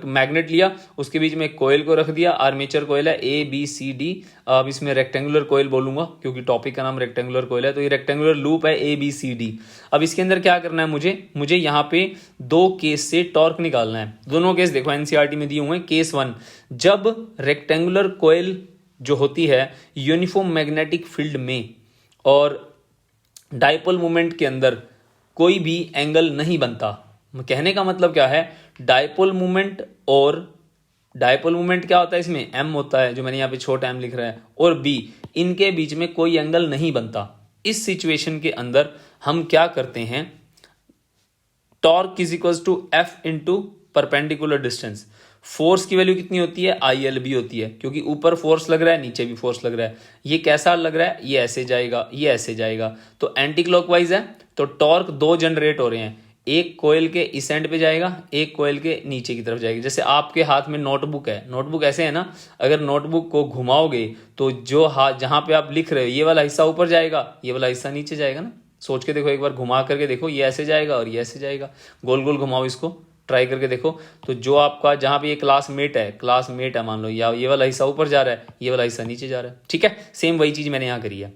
मैग्नेट लिया, उसके बीच में एक कोयल को रख दिया, आर्मेचर कोयल है ABCD, अब इसमें रेक्टेंगुलर कोयल बोलूंगा क्योंकि टॉपिक का नाम रेक्टेंगुलर कोयल है, तो ये रेक्टेंगुलर लूप है ABCD। अब इसके अंदर क्या करना है, मुझे यहाँ पे 2 केस से टॉर्क निकालना है। दोनों केस देखो एनसीईआरटी में दिए हुए हैं। केस 1, जब रेक्टेंगुलर कोयल जो होती है यूनिफॉर्म मैग्नेटिक फील्ड में और डाइपोल मोमेंट के अंदर कोई भी एंगल नहीं बनता। कहने का मतलब क्या है, डाइपोल मोमेंट क्या होता है, इसमें m होता है, जो मैंने यहाँ पे छोटा m लिख रहा है, और b, इनके बीच में कोई एंगल नहीं बनता। इस सिचुएशन के अंदर हम क्या करते हैं, torque = F × perpendicular distance. Force की वैल्यू कितनी होती है ILB होती है, क्योंकि ऊपर फोर्स लग रहा है नीचे भी फोर्स लग रहा है। ये कैसा लग रहा है, ये ऐसे जाएगा, ये ऐसे जाएगा, तो एंटी क्लॉकवाइज है। तो टॉर्क 2 जनरेट हो रहे हैं, एक कोयल के इस एंड पे जाएगा, एक कोयल के नीचे की तरफ जाएगी। जैसे आपके हाथ में नोटबुक है, नोटबुक ऐसे है ना, अगर नोटबुक को घुमाओगे तो जो हाथ जहां पे आप लिख रहे हो ये वाला हिस्सा ऊपर जाएगा, ये वाला हिस्सा नीचे जाएगा ना। सोच के देखो, एक बार घुमा करके देखो, ये ऐसे जाएगा और ये ऐसे जाएगा, गोल गोल घुमाओ इसको, ट्राई करके देखो। तो जो आपका जहां पे ये क्लासमेट है मान लो, या ये वाला हिस्सा ऊपर जा रहा है, ये वाला हिस्सा नीचे जा रहा है, ठीक है। सेम वही चीज मैंने यहाँ करी है।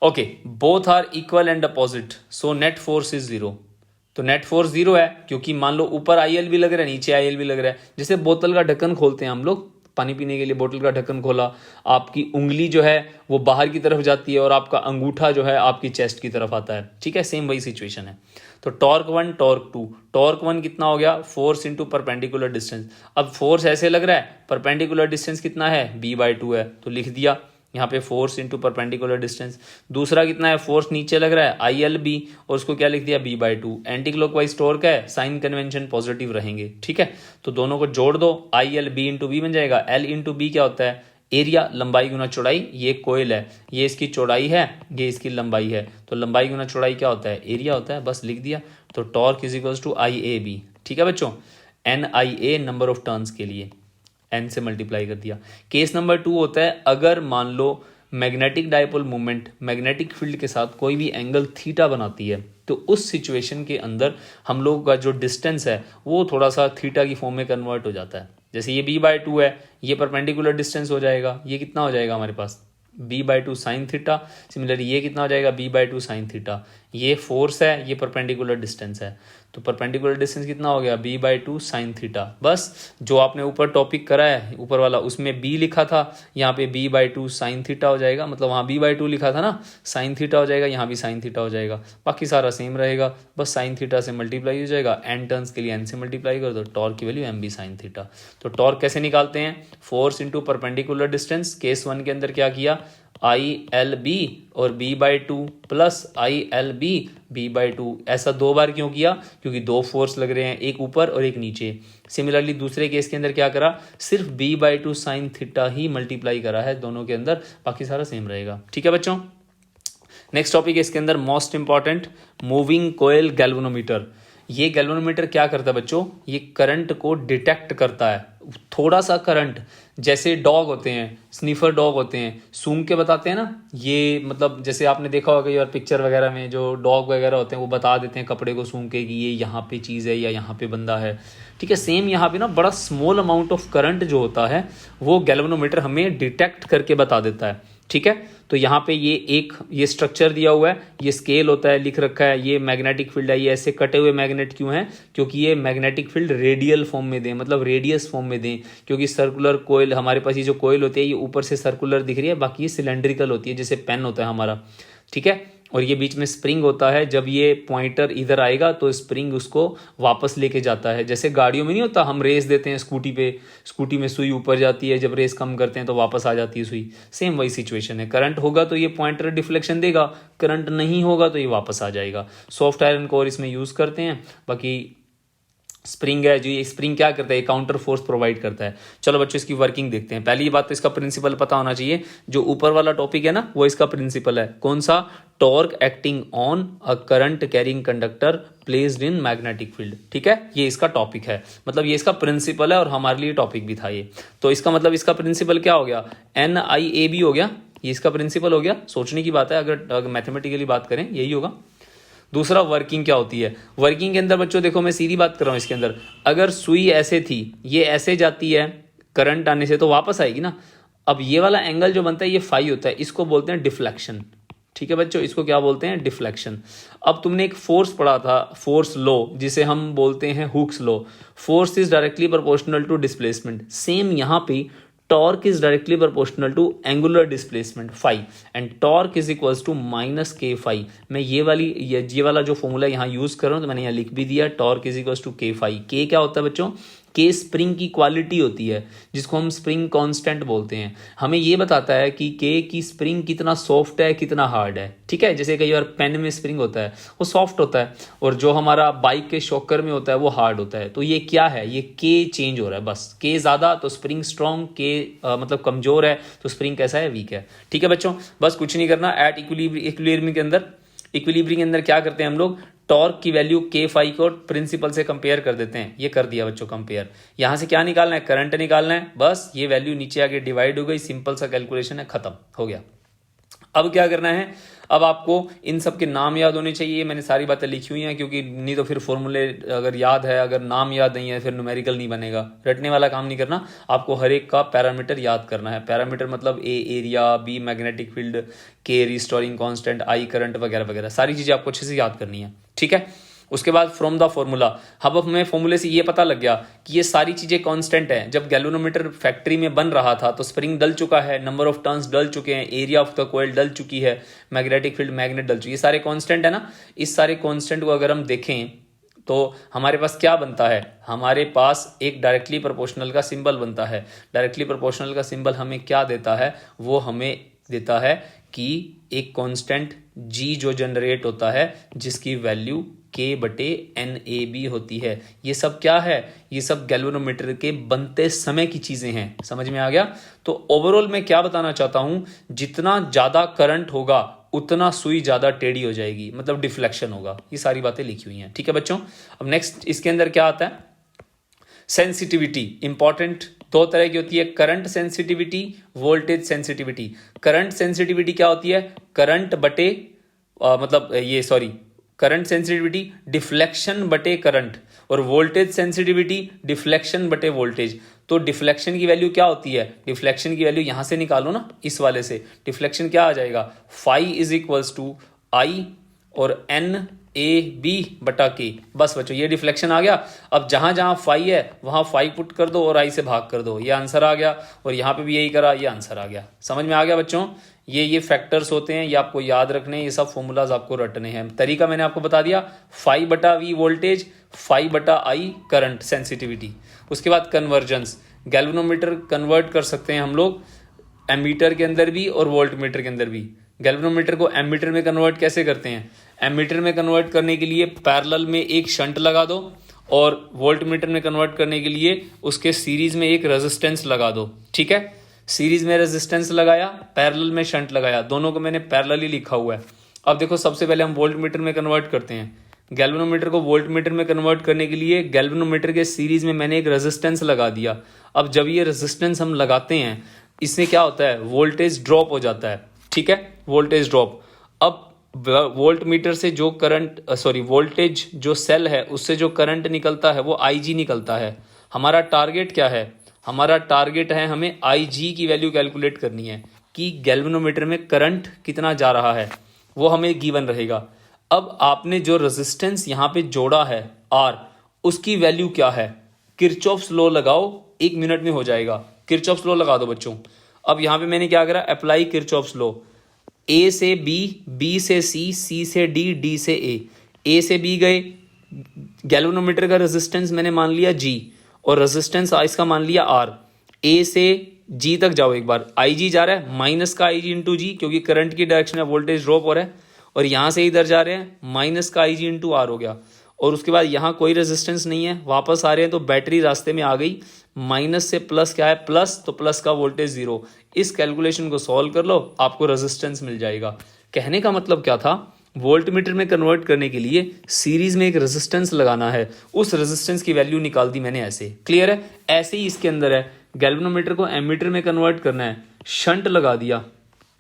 Okay, both are equal and opposite, so net force is 0। तो नेट फोर्स 0 है, क्योंकि मान लो ऊपर IL भी लग रहा है, नीचे IL भी लग रहा है। जैसे बोतल का ढक्कन खोलते हैं हम लोग, पानी पीने के लिए बोतल का ढक्कन खोला, आपकी उंगली जो है वो बाहर की तरफ जाती है और आपका अंगूठा जो है आपकी चेस्ट की तरफ आता है, ठीक है। सेम वही सिचुएशन है। तो टॉर्क 1 टॉर्क 2, टॉर्क 1 कितना हो गया, फोर्स इंटू परपेंडिकुलर डिस्टेंस। अब फोर्स ऐसे लग रहा है, परपेंडिकुलर डिस्टेंस कितना है, b/2 है, तो लिख दिया यहाँ पे फोर्स इंटू परपेंडिकुलर डिस्टेंस। दूसरा कितना है, फोर्स नीचे लग रहा है ILB, और उसको क्या लिख दिया, b/2। एंटी क्लॉकवाइज टॉर्क है, साइन कन्वेंशन पॉजिटिव रहेंगे, ठीक है। तो दोनों को जोड़ दो, ILB इंटू बी बन जाएगा। L इंटू बी क्या होता है, एरिया, लंबाई गुना चौड़ाई। ये कोयल है, ये इसकी चौड़ाई है, ये इसकी लंबाई है, तो लंबाई गुना चौड़ाई क्या होता है, एरिया होता है, बस लिख दिया। तो torque is equals to IAB, ठीक है बच्चों। NIA नंबर ऑफ टर्न्स के लिए n से मल्टीप्लाई कर दिया। केस नंबर 2 होता है, अगर मान लो magnetic dipole movement magnetic field के साथ कोई भी एंगल थीटा बनाती है, तो उस सिचुएशन के अंदर हम लोग का जो डिस्टेंस है वो थोड़ा सा थीटा की फॉर्म में कन्वर्ट हो जाता है। जैसे ये b/2 है, ये परपेंडिकुलर डिस्टेंस हो जाएगा, ये कितना हो जाएगा हमारे पास, b/2 साइन थीटा। सिमिलरली ये कितना हो जाएगा, b/2 साइन थीटा। ये फोर्स है, ये परपेंडिकुलर डिस्टेंस है, तो परपेंडिकुलर डिस्टेंस कितना हो गया, b/2 साइन थीटा। बस जो आपने ऊपर टॉपिक करा है ऊपर वाला, उसमें b लिखा था, यहाँ पे b/2 साइन थीटा हो जाएगा, मतलब वहाँ b/2 लिखा था ना, साइन थीटा हो जाएगा, यहाँ भी साइन थीटा हो जाएगा, बाकी सारा सेम रहेगा, बस साइन थीटा से मल्टीप्लाई हो जाएगा। n टर्न्स के लिए n से मल्टीप्लाई कर दो, टॉर्क की वैल्यू mb साइन थीटा। तो टॉर्क कैसे निकालते हैं, force into perpendicular distance. Case 1 के अंदर क्या किया, ILB और b/2 प्लस ILB b/2। ऐसा 2 बार क्यों किया, क्योंकि 2 फोर्स लग रहे हैं, एक ऊपर और एक नीचे। सिमिलरली दूसरे केस के अंदर क्या करा, सिर्फ b/2 साइन थीटा ही मल्टीप्लाई करा है दोनों के अंदर, बाकी सारा सेम रहेगा, ठीक है बच्चों। नेक्स्ट टॉपिक है इसके अंदर most important, moving coil galvanometer. ये गैल्वेनोमीटर क्या करता है बच्चों, ये करंट को डिटेक्ट करता है। थोड़ा सा करंट, जैसे डॉग होते हैं, स्निफर डॉग होते हैं, सूंघ के बताते हैं ना, ये मतलब जैसे आपने देखा होगा यार पिक्चर वगैरह में जो डॉग वगैरह होते हैं वो बता देते हैं कपड़े को सूंघ के कि ये यहाँ पे चीज़ है या यहाँ पे बंदा है, ठीक है। सेम यहाँ पे ना बड़ा स्मॉल अमाउंट ऑफ करंट जो होता है वो गैल्वेनोमीटर हमें डिटेक्ट करके बता देता है, ठीक है। तो यहाँ पे ये स्ट्रक्चर दिया हुआ है, ये स्केल होता है, लिख रखा है, ये मैग्नेटिक फील्ड है। ये ऐसे कटे हुए मैग्नेट क्यों हैं, क्योंकि ये मैग्नेटिक फील्ड रेडियल फॉर्म में दें, मतलब रेडियस फॉर्म में दें, क्योंकि सर्कुलर कोयल, हमारे पास ये जो कोयल होती है ये ऊपर से सर्कुलर दिख रही है, बाकी ये सिलेंड्रिकल होती है, जैसे पेन होता है हमारा, ठीक है। और ये बीच में स्प्रिंग होता है, जब ये पॉइंटर इधर आएगा तो स्प्रिंग उसको वापस लेके जाता है। जैसे गाड़ियों में नहीं होता, हम रेस देते हैं स्कूटी पे, स्कूटी में सुई ऊपर जाती है, जब रेस कम करते हैं तो वापस आ जाती है सुई। सेम वही सिचुएशन है, करंट होगा तो ये पॉइंटर डिफ्लेक्शन देगा, करंट नहीं होगा तो ये वापस आ जाएगा। सॉफ्ट आयरन कोर इसमें यूज़ करते हैं, बाकी स्प्रिंग है जो, ये स्प्रिंग क्या करता है, काउंटर फोर्स प्रोवाइड करता है। चलो बच्चों इसकी वर्किंग देखते हैं। पहली बात तो इसका प्रिंसिपल पता होना चाहिए, जो ऊपर वाला टॉपिक है ना वो इसका प्रिंसिपल है। कौन सा, torque acting on a current carrying conductor placed in magnetic field, ठीक है। ये इसका टॉपिक है, मतलब ये इसका प्रिंसिपल है और हमारे लिए टॉपिक भी था ये। तो इसका मतलब इसका प्रिंसिपल क्या हो गया, NIAB हो गया, ये इसका प्रिंसिपल हो गया। सोचने की बात है, अगर मैथमेटिकली बात करें यही होगा। दूसरा वर्किंग क्या होती है, वर्किंग के अंदर बच्चों देखो मैं सीधी बात कर रहा हूँ इसके अंदर, अगर सुई ऐसे थी, ये ऐसे जाती है करंट आने से तो वापस आएगी ना। अब ये वाला एंगल जो बनता है ये फाई होता है, इसको बोलते हैं डिफ्लेक्शन, ठीक है बच्चों, इसको क्या बोलते हैं, डिफ्लेक्शन। अब तुमने एक फोर्स पढ़ा था, फोर्स लॉ, जिसे हम बोलते हैं Hooke's law, force is directly proportional to displacement. Same यहाँ पे torque is directly proportional to angular displacement phi, and torque is equals to minus k phi. मैं ये वाला जो फॉर्मूला यहाँ यूज कर रहा हूँ तो मैंने यहाँ लिख भी दिया, torque is equals to k phi. k क्या होता है बच्चों, k स्प्रिंग की क्वालिटी होती है, जिसको हम स्प्रिंग कांस्टेंट बोलते हैं। हमें ये बताता है कि k की स्प्रिंग कितना सॉफ्ट है कितना हार्ड है, ठीक है। जैसे कई बार पेन में स्प्रिंग होता है वो सॉफ्ट होता है, और जो हमारा बाइक के शॉकर में होता है वो हार्ड होता है। तो ये क्या है, ये k चेंज हो रहा है, बस k ज्यादा तो स्प्रिंग स्ट्रॉन्ग, k मतलब कमजोर है तो स्प्रिंग कैसा है, वीक है, ठीक है बच्चों। बस कुछ नहीं करना, एट इक्विलिब्रियम के अंदर, इक्विलिब्रियम के अंदर क्या करते हैं हम लोग, टॉर्क की वैल्यू k फाई को प्रिंसिपल से कंपेयर कर देते हैं। ये कर दिया बच्चों कंपेयर। यहां से क्या निकालना है, करंट निकालना है, बस ये वैल्यू नीचे आके डिवाइड हो गई, सिंपल सा कैलकुलेशन है, खत्म हो गया। अब क्या करना है, अब आपको इन सब के नाम याद होने चाहिए। मैंने सारी बातें लिखी हुई हैं, क्योंकि नहीं तो फिर फॉर्मूले अगर याद है, अगर नाम याद नहीं है फिर न्यूमेरिकल नहीं बनेगा। रटने वाला काम नहीं करना, आपको हर एक का पैरामीटर याद करना है। पैरामीटर मतलब A area, B magnetic field, K restoring constant, I current वगैरह वगैरह, सारी चीजें आपको अच्छे से याद करनी है, ठीक है। उसके बाद फ्रॉम द फॉर्मूला, अब हमें फॉर्मूले से ये पता लग गया कि ये सारी चीजें कांस्टेंट हैं। जब गैल्वेनोमीटर फैक्ट्री में बन रहा था तो स्प्रिंग डल चुका है, नंबर ऑफ टर्न्स डल चुके हैं, एरिया ऑफ द कॉइल डल चुकी है, मैग्नेटिक फील्ड मैग्नेट डल चुकी है, ये सारे कांस्टेंट है ना। इस सारे कांस्टेंट को अगर हम देखें तो हमारे पास क्या बनता है, हमारे पास एक डायरेक्टली प्रोपोर्शनल का सिंबल बनता है। डायरेक्टली प्रोपोर्शनल का सिंबल हमें क्या देता है, वो हमें देता है कि एक कांस्टेंट g जो जनरेट होता है जिसकी वैल्यू K/NAB होती है। ये सब क्या है, ये सब गैल्वेनोमीटर के बनते समय की चीजें हैं। समझ में आ गया। तो ओवरऑल मैं क्या बताना चाहता हूं, जितना ज्यादा करंट होगा उतना सुई ज्यादा टेढ़ी हो जाएगी, मतलब डिफ्लेक्शन होगा। ये सारी बातें लिखी हुई हैं, ठीक है बच्चों। अब नेक्स्ट इसके अंदर क्या आता है, सेंसिटिविटी। इंपॉर्टेंट दो तरह की होती है, current sensitivity, voltage sensitivity. Current sensitivity क्या होती है, करंट बटे करंट सेंसिटिविटी डिफ्लेक्शन बटे करंट, और वोल्टेज सेंसिटिविटी डिफ्लेक्शन बटे वोल्टेज। तो डिफ्लेक्शन की वैल्यू क्या होती है, डिफ्लेक्शन की वैल्यू यहां से निकालो ना, इस वाले से। डिफ्लेक्शन क्या आ जाएगा, फाई इज इक्वल्स टू आई और NAB/K। बस बच्चों ये डिफ्लेक्शन आ गया। अब जहां जहां फाई है वहां फाई पुट कर दो और आई से भाग कर दो, ये आंसर आ गया। और यहां पे भी यही करा, ये आंसर आ गया। समझ में आ गया बच्चों। ये फैक्टर्स होते हैं, ये आपको याद रखने, ये सब फॉर्मूलाज आपको रटने हैं। तरीका मैंने आपको बता दिया, φ/V voltage, φ/I current sensitivity. उसके बाद कन्वर्जेंस, गैल्वेनोमीटर कन्वर्ट कर सकते हैं हम लोग एमीटर के अंदर भी और वोल्ट मीटर के अंदर भी। गैल्वेनोमीटर को एमीटर में कन्वर्ट कैसे करते हैं, एमीटर में कन्वर्ट करने के लिए पैरेलल में एक शंट लगा दो, और वोल्ट मीटर में कन्वर्ट करने के लिए उसके सीरीज में एक रेजिस्टेंस लगा दो। ठीक है, सीरीज में रेजिस्टेंस लगाया, पैरेलल में शंट लगाया, दोनों को मैंने पैरेलल ही लिखा हुआ है। अब देखो सबसे पहले हम वोल्ट मीटर में कन्वर्ट करते हैं। गैल्वेनोमीटर को वोल्ट मीटर में कन्वर्ट करने के लिए गैल्वेनोमीटर के सीरीज में मैंने एक रेजिस्टेंस लगा दिया। अब जब ये रेजिस्टेंस हम लगाते हैं, इससे क्या होता है, वोल्टेज ड्रॉप हो जाता है। ठीक है, वोल्टेज ड्रॉप। अब वोल्ट मीटर से जो वोल्टेज जो सेल है उससे जो करंट निकलता है वो IG निकलता है। हमारा टारगेट क्या है, हमारा टारगेट है हमें IG की वैल्यू कैलकुलेट करनी है कि गैल्वेनोमीटर में करंट कितना जा रहा है, वो हमें गिवन रहेगा। अब आपने जो रेजिस्टेंस यहाँ पे जोड़ा है R, उसकी वैल्यू क्या है, किरचॉफ्स लॉ लगाओ, 1 मिनट में हो जाएगा। किरचॉफ्स लॉ लगा दो बच्चों। अब यहाँ पे मैंने क्या करा, अप्लाई किरचॉफ्स लॉ। A से B, B से C, C से D, D से A से B गए। गैल्वेनोमीटर का रेजिस्टेंस मैंने मान लिया G और रेजिस्टेंस इसका मान लिया R। A से G तक जाओ एक बार, IG जा रहा है माइनस का IG इंटू G, क्योंकि करंट की डायरेक्शन में वोल्टेज ड्रॉप हो रहा है, और यहाँ से इधर जा रहे हैं माइनस का IG इंटू R हो गया। और उसके बाद यहाँ कोई रेजिस्टेंस नहीं है, वापस आ रहे हैं तो बैटरी रास्ते में आ गई, माइनस से प्लस क्या है प्लस, तो प्लस का वोल्टेज 0। इस कैलकुलेशन को सॉल्व कर लो, आपको रेजिस्टेंस मिल जाएगा। कहने का मतलब क्या था, वोल्ट मीटर में कन्वर्ट करने के लिए सीरीज में एक रेजिस्टेंस लगाना है, उस रेजिस्टेंस की वैल्यू निकाल दी मैंने ऐसे। क्लियर है, ऐसे ही इसके अंदर है, गैल्वेनोमीटर को एमीटर में कन्वर्ट करना है, शंट लगा दिया।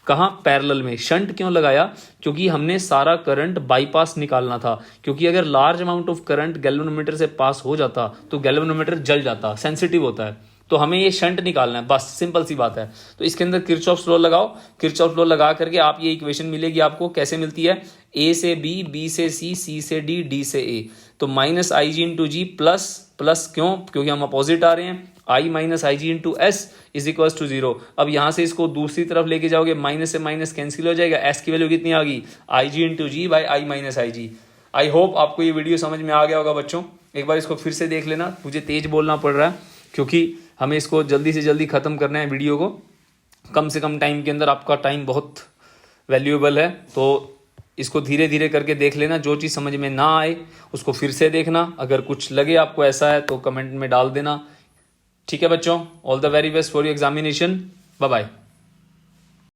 कहाँ, पैरेलल में। शंट क्यों लगाया, क्योंकि हमने सारा करंट बाईपास निकालना था, क्योंकि अगर large amount of current galvanometer से पास हो जाता तो गैल्वेनोमीटर जल जाता, सेंसिटिव होता है। तो हमें ये शंट निकालना है, बस सिंपल सी बात है। तो इसके अंदर किरचॉफ्स लॉ लगाओ। किरचॉफ्स लॉ लगा करके आप ये इक्वेशन मिलेगी आपको, कैसे मिलती है, A से B, B से C, C से D, D से A। तो minus IG into G plus plus, क्यों, क्योंकि हम अपोजिट आ रहे हैं, I minus IG into S is equal to 0। अब यहाँ से इसको दूसरी तरफ लेके जाओगे, माइनस से माइनस कैंसिल हो जाएगा, S की वैल्यू कितनी आ गई, IG into G by I minus IG। I hope आपको ये वीडियो समझ में आ गया होगा बच्चों। एक बार इसको फिर से देख लेना, मुझे तेज बोलना पड़ रहा है क्योंकि हमें इसको जल्दी से जल्दी ख़त्म करना है वीडियो को, कम से कम टाइम के अंदर। आपका टाइम बहुत वैल्यूएबल है, तो इसको धीरे धीरे करके देख लेना। जो चीज़ समझ में ना आए उसको फिर से देखना, अगर कुछ लगे आपको ऐसा है तो कमेंट में डाल देना। ठीक है बच्चों, all the very best for your examination, bye bye.